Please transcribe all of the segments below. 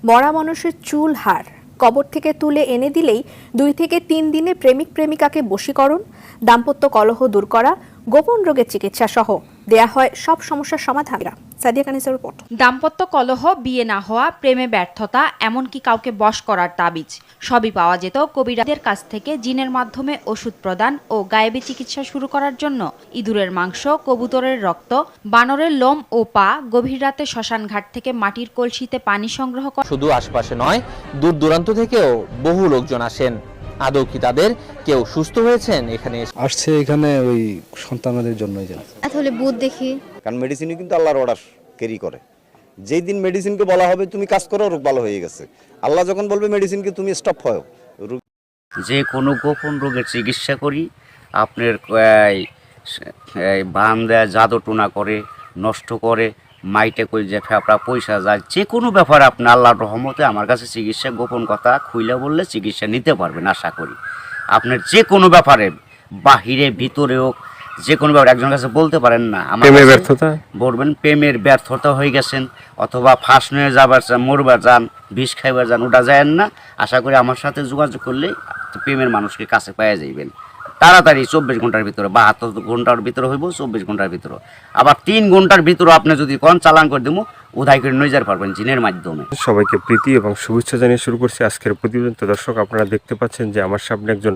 মরা মানুষের চুল হার কবর থেকে তুলে এনে দিলেই 2 থেকে 3 দিনে প্রেমিক প্রেমিকাকে বশীকরণ, দাম্পত্য কলহ দূর করা, গোপন রোগের চিকিৎসা সহ দেয়া হয় সব সমস্যার সমাধান। সাদিয়া কানিসের রিপোর্ট। দাম্পত্য কলহ, বিয়ে না হওয়া, প্রেমে ব্যর্থতা, এমনকি কাউকে বশ করার তাবিজ সবই পাওয়া যেত কবিরাজদের কাছ থেকে। জিনের মাধ্যমে ওষুধ প্রদান ও গায়েবী চিকিৎসা শুরু করার জন্য ইঁদুরের মাংস, কবুতরের রক্ত, বানরের লোম ও পা, গভীর রাতে শ্মশান ঘাট থেকে মাটির কলসিতে পানি সংগ্রহ করা। শুধু আশপাশে নয়, দূর দূরান্ত থেকেও বহু লোকজন আসেন। আদৌ কি তাদের কেউ সুস্থ হয়েছেন এখানে আসছে? এখানে ওই সন্তানদের জন্যই জানি। আসলে বুধ দেখি, কারণ মেডিসিনই কিন্তু আল্লাহর অর্ডার ক্যারি করে। যেই দিন মেডিসিনকে বলা হবে তুমি কাজ করো, রোগ ভালো হয়ে গেছে, আল্লাহ যখন বলবে মেডিসিনকে তুমি স্টপ হও। যে কোনো গোপন রোগের চিকিৎসা করি। আপনার বান দেয়, জাদু টোনা করে, নষ্ট করে, মাইটে করে যে ফেপড়া পয়সা যায়, যে কোনো ব্যাপারে আপনি আল্লাহর রহমতে আমার কাছে চিকিৎসা, গোপন কথা খুইলে বললে চিকিৎসা নিতে পারবেন আশা করি। আপনার যে কোনো ব্যাপারে, বাহিরে ভিতরে হোক, যে কোনো ব্যাপারে একজনের কাছে বলতে পারেন না আমার ব্যর্থতা বলবেন, প্রেমের ব্যর্থতা হয়ে গেছেন অথবা ফাঁস নিয়ে যাবার চান, মরবার যান, বিষ খাইবার যান, ওটা যায়েন না। আশা করি আমার সাথে যোগাযোগ করলে প্রেমের মানুষকে কাছে পাওয়া যাইবেন তাড়াতাড়ি। 24 ঘন্টার ভিতরে, 72 ঘন্টার ভিতরে হইব, 24 ঘন্টার ভিতরে। আবার 3 ঘন্টার ভিতরে আপনি যদি কোন চালান করে দেবো, উধাই করে নিয়ে যেতে পারবেন জিনের মাধ্যমে। সবাইকে প্রীতি এবং শুভেচ্ছা জানিয়ে শুরু করছি আজকের প্রতিবেদন। তো দর্শক, আপনারা দেখতে পাচ্ছেন যে আমার সামনে একজন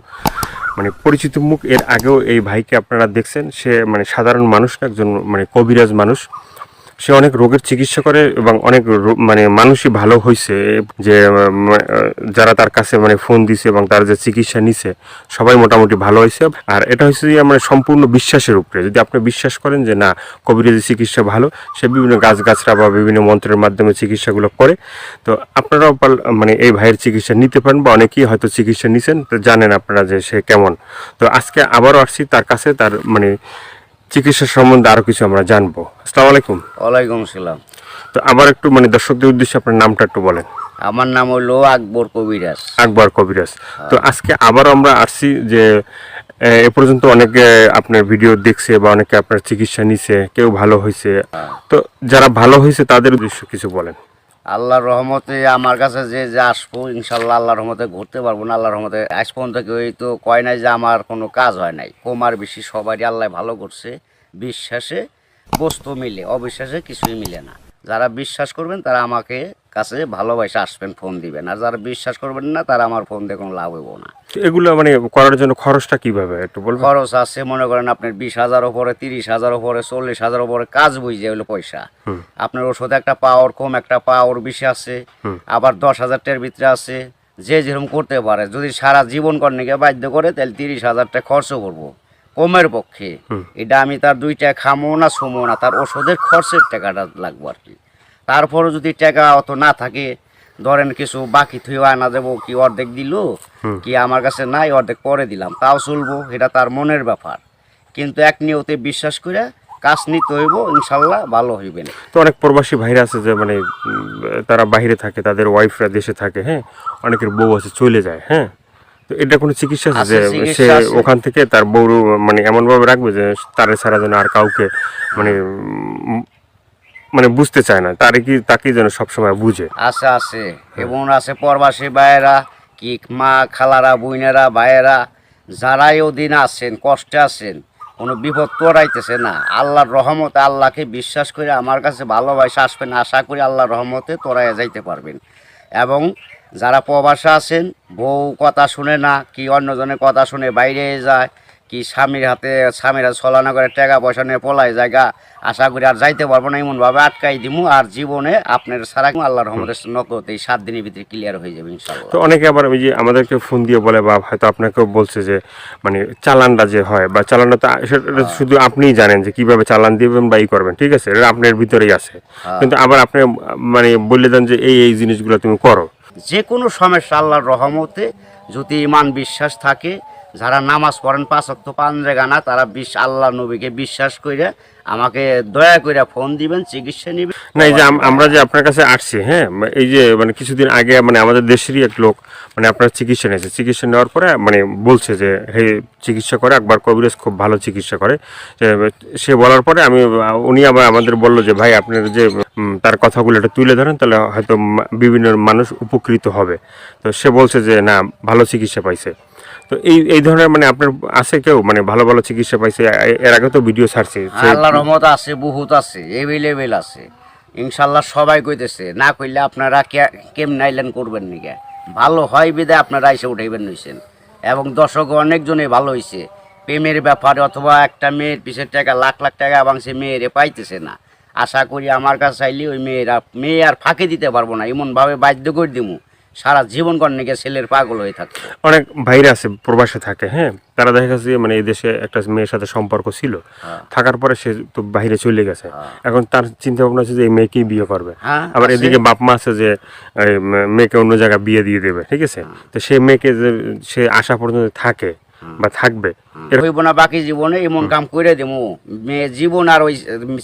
পরিচিত মুখ। এর আগেও এই ভাইকে আপনারা দেখছেন। সে সাধারণ মানুষ না, একজন কবিরাজ মানুষ। সে অনেক রোগের চিকিৎসা করে এবং অনেক মানুষই ভালো হয়েছে। যে যারা তার কাছে ফোন দিছে এবং তার যে চিকিৎসা নিছে সবাই মোটামুটি ভালো হয়েছে। আর এটা হচ্ছে যে সম্পূর্ণ বিশ্বাসের উপরে। যদি আপনি বিশ্বাস করেন যে না, কবিরাজি চিকিৎসা ভালো, সে বিভিন্ন গাছগাছরা বা বিভিন্ন মন্ত্রের মাধ্যমে চিকিৎসাগুলো করে, তো আপনারাও এই ভাইয়ের চিকিৎসা নিতে পারেন, বা অনেকেই হয়তো চিকিৎসা নিছেন, তো জানেন আপনারা যে সে কেমন। তো আজকে আবারও আসছি তার কাছে, তার চিকিৎসা সম্বন্ধে আরো কিছু আমরা জানবো। আসসালামু আলাইকুম। ওয়ালাইকুম আসসালাম। তো আবার একটু দর্শকদের উদ্দেশ্যে আপনার নামটা একটু বলেন। আমার নাম হলো আকবর কবিরাজ। আকবর কবিরাজ। তো আজকে আবার আমরা আসছি যে এ পর্যন্ত অনেকে আপনার ভিডিও দেখছে বা অনেকে আপনার চিকিৎসা নিছে, কেউ ভালো হয়েছে। তো যারা ভালো হয়েছে তাদের উদ্দেশ্য কিছু বলেন। আল্লাহর রহমতে আমার কাছে যে আসবো, ইনশাল্লাহ আল্লাহর রহমতে ঘুরতে পারবো না। আল্লাহর রহমতে আজ পর্যন্ত কেউ তো কয় নাই যে আমার কোনো কাজ হয় নাই। কমার বেশি সবারই আল্লাহ ভালো করছে। বিশ্বাসে বস্তু মিলে, অবিশ্বাসে কিছুই মিলে না। যারা বিশ্বাস করবেন তারা আমাকে কাছে ভালোবাসে আসবেন, ফোন দিবেন। আর যারা বিশ্বাস করবেন না তারা আমার ফোন দিয়ে কোনো লাভ হইব না। এগুলো করার জন্য খরচটা কিভাবে একটু বলবেন? খরচ আছে, মনে করেন আপনার 20,000 উপরে, 30,000 উপরে, 40,000 উপরে কাজ বুঝে হলো পয়সা। আপনার ওষুধ একটা পাওয়ার কম, একটা পাওয়ার বেশি আছে, আবার 10,000 টাকার ভিতরে আছে। যে যেরকম করতে পারে, যদি সারা জীবন করতে বাধ্য করে তাহলে 30,000 টাকা খরচ করবো কমের পক্ষে। এটা আমি তার 2 টাকা খামো না, ছুমো না, তার ওষুধের খরচের টাকাটা লাগবো আর কি। তারপরে যদি টাকা অত না থাকে, ধরেন কিছু বাকি থুয়ে আনা যাবো, কি অর্ধেক দিল, কি আমার কাছে নাই, অর্ধেক পরে দিলাম, তাও চলবো। এটা তার মনের ব্যাপার। কিন্তু এক নিয়তে বিশ্বাস করে কাজ নিতে হইব, ইনশাল্লাহ ভালো হইবেন। তো অনেক প্রবাসী ভাইরা আছে যে তারা বাইরে থাকে, তাদের ওয়াইফরা দেশে থাকে, হ্যাঁ, অনেকের বউ আছে চলে যায়, হ্যাঁ। তো এটা কোনো চিকিৎসা আছে যে সে ওখান থেকে তার বউ এমন ভাবে রাখবে যে তারে ছাড়া যেন আর কাউকে বুঝতে চায় না, তাকে যেন সবসময় বুঝে? আছে আছে, এবং আছে প্রবাসী ভাইয়েরা, কি মা খালারা, বোনেরা, ভাইয়েরা, যারাই ওদিন আছেন, কষ্টে আছেন, কোনো বিপদ তোরাইতেছে না, আল্লাহর রহমতে আল্লাহকে বিশ্বাস করে আমার কাছে ভালোবাসা আসবেন। আশা করি আল্লাহর রহমতে তোরাইয়া যাইতে পারবেন। এবং যারা প্রবাসে আছেন, বউ কথা শুনে না, কি অন্যজনের কথা শুনে বাইরে যায়, কি স্বামীরা ছলনা করে টাকা পয়সা নিয়ে পলায় জায়গা, আশা করি আর যাইতে পারবো না, এমনভাবে আটকাই দিমু। আর জীবনে আপনার সারা আল্লাহর রহমতের নগদ এই 7 দিনের ভিতরে ক্লিয়ার হয়ে যাবে ইনশাআল্লাহ। তো অনেকে আবার ওই যে আমাদেরকে ফোন দিয়ে বলে, বা হয়তো আপনাকেও বলছে যে চালানটা যে হয়, বা চালানটা তো সেটা শুধু আপনিই জানেন যে কিভাবে চালান দিবেন বা করবেন, ঠিক আছে, এটা আপনার ভিতরেই আছে। কিন্তু আবার আপনি বলে দেন যে এই জিনিসগুলো তুমি করো। যে কোনো সমস্যা আল্লাহর রহমতে যদি ইমান বিশ্বাস থাকে, যারা নামাজ পড়েন 5 ওয়াক্ত 5 জায়গা তারা আল্লাহ নবীকে বিশ্বাস করে আমাকে দয়া করে ফোন দিবেন, চিকিৎসা নিবেন। না এই যে আমরা যে আপনার কাছে আসছি, হ্যাঁ, এই যে মানে কিছুদিন আগে মানে আমাদের দেশেরই এক লোক মানে আপনার চিকিৎসা নিয়েছে, চিকিৎসা নেওয়ার পরে মানে বলছে যে হে চিকিৎসা করে আকবর কবিরাজ খুব ভালো চিকিৎসা করে। সে বলার পরে উনি আবার আমাদের বললো যে ভাই আপনার যে তার কথাগুলো এটা তুলে ধরেন তাহলে হয়তো বিভিন্ন মানুষ উপকৃত হবে। তো সে বলছে যে না ভালো চিকিৎসা পাইছে। তো এই ধরনের মানে আপনার আছে কেউ মানে ভালো ভালো চিকিৎসা পাইছে? এর আগে তো ভিডিও ছাড়ছে। আল্লাহর রহমত আছে, বহুত আছে, এভেলেবেল আছে ইনশাল্লাহ। সবাই কইতেছে, না কইলে আপনারা কেমনে আইলেন করবেন নিকে, ভালো হয় বিদে আপনারা এসে উঠাইবেন নিছেন। এবং দর্শক অনেকজনে ভালো হয়েছে প্রেমের ব্যাপারে, অথবা একটা মেয়ের পিছের টাকা লাখ লাখ টাকা এবং সে মেয়েরে পাইতেছে না। আশা করি আমার কাছে চাইলে ওই মেয়ে আর ফাঁকি দিতে পারবো না, এমনভাবে বাধ্য করে দিমু সারা জীবন কর্ণিকে ছেলের পাগল হয়ে থাকে। অনেক ভাইরা আছে প্রবাসে থাকে, হ্যাঁ, তারা দেখা গেছে মানে এই দেশে একটা মেয়ের সাথে সম্পর্ক ছিল, থাকার পরে সে তো বাইরে চলে গেছে। এখন তার চিন্তা ভাবনা আছে যে এই মেয়েকেই বিয়ে করবে। আবার এদিকে বাপ মা আছে যে মেয়েকে অন্য জায়গায় বিয়ে দিয়ে দেবে, ঠিক আছে। তো সেই মেয়েকে যে সে আসা পর্যন্ত থাকে বা থাকবে হইব না বাকি জীবনে, এমন কাম করে দেবো মেয়ে জীবন আর ওই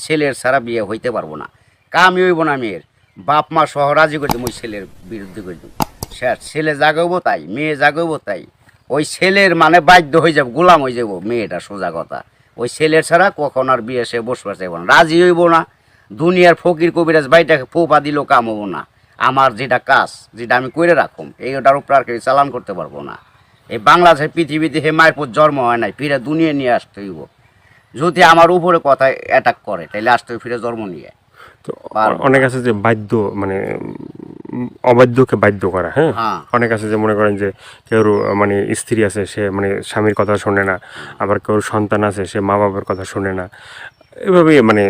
ছেলের ছাড়া বিয়ে হইতে পারবো না। কামই হইব না মেয়ের, বাপ মা সহ রাজি করে দেবো ওই ছেলের বিরুদ্ধে করে দেবো। ছেলে জাগাবো তাই, মেয়ে জাগাবো তাই, ওই ছেলের মানে বাধ্য হয়ে যাবো, গোলাম হয়ে যাবো মেয়েটা, সোজা কথা। ওই ছেলের ছাড়া কখন আর বিয়ে সে বসবার চাইব না, রাজি হইব না। দুনিয়ার ফকির কবিরাজ বাইটাকে ফোপা দিলেও কাম হবো না। আমার যেটা কাজ, যেটা আমি করে রাখুম, এইটার উপর আর কেউ চালান করতে পারবো না। এই বাংলাদেশের পৃথিবীতে হে মায়ের পর জন্ম হয় নাই, ফিরে দুনিয়া নিয়ে আসতে হইব। যদি আমার উপরে কথা অ্যাটাক করে তাহলে আসতে হইব ফিরে জন্ম নিয়ে। তো অনেক আছে যে বাধ্য মানে অবাধ্যকে বাধ্য করা, হ্যাঁ, অনেক আছে যে মনে করেন যে কেউ মানে স্ত্রী আছে সে মানে স্বামীর কথা শোনে না, আবার কেউ সন্তান আছে সে মা বাবার কথা শোনে না, এভাবে মানে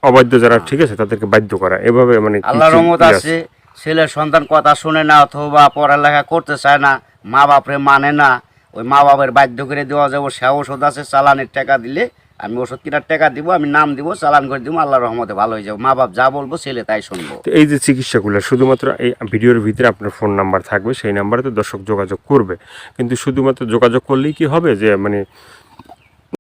অবাধ্য যারা, ঠিক আছে, তাদেরকে বাধ্য করা এভাবে মানে আল্লাহর রহমত আছে। ছেলের সন্তান কথা শুনে না অথবা পড়ালেখা করতে চায় না, মা বাপরে মানে না, ওই মা বাপের বাধ্য করে দেওয়া যাবো। সে ওষুধ আছে, চালানের টাকা দিলে আমি ওষুধ কেনার টাকা দিব, আমি নাম দিব, চালান করে দিব, আল্লাহর রহমতে ভালো হয়ে যাবো। মা বাপ যা বলবো ছেলে তাই শুনবো। তো এই যে চিকিৎসাগুলো শুধুমাত্র এই ভিডিওর ভিতরে আপনার ফোন নাম্বার থাকবে, সেই নাম্বারে তো দর্শক যোগাযোগ করবে। কিন্তু শুধুমাত্র যোগাযোগ করলেই কি হবে যে মানে